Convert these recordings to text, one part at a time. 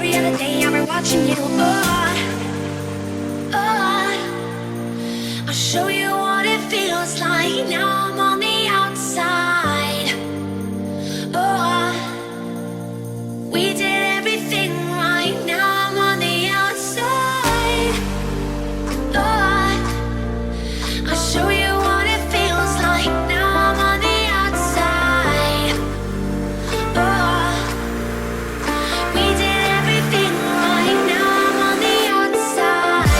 every other day I've been watching you. I'll show you what it feels like. Now I'm on the outside. Oh, we did everything right. Now I'm on the outside. Oh, I'll show you what it feels like. Now I'm on the outside. Oh, we did everything right. Now I'm on the outside.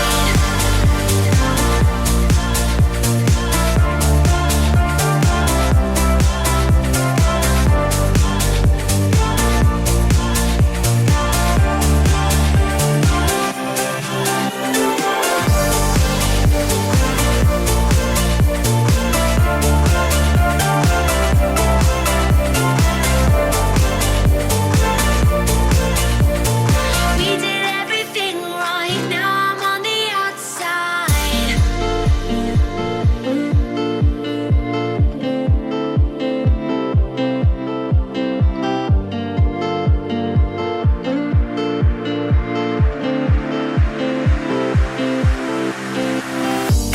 We did everything right. Now I'm on the outside.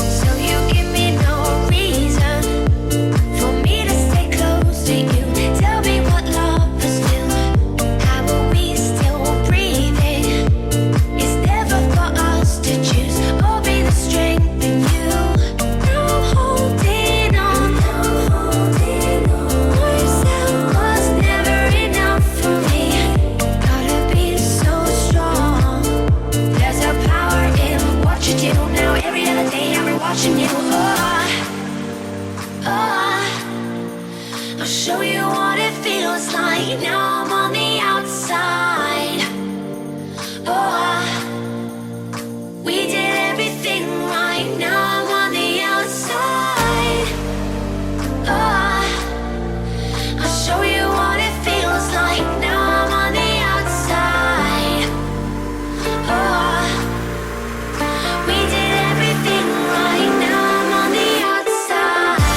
So you give me no reason for me to stay close to you. Tell me what love is to. How are we still breathing? It's never for us to choose or be the strength in you. Now I'm holding on. Yourself was never enough for me. Gotta be so strong. There's a power in what you do. Now every other day I've been watching you. I'll show you what it feels like. Now I'm on the outside. Oh, we did everything right. Now I'm on the outside. Oh, I'll show you what it feels like. Now I'm on the outside. Oh, we did everything right. Now I'm on the outside.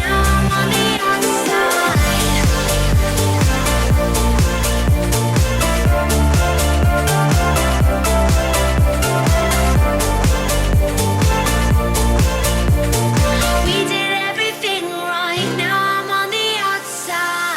Now I'm on the outside. We did everything right. Now I'm on the outside.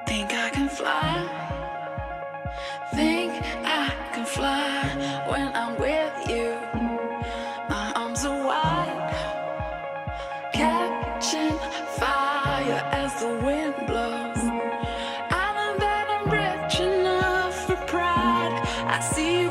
Think I can fly. Think I can fly when I'm with you. My arms are wide, catching fire as the wind blows. I know that I'm rich enough for pride. I see you.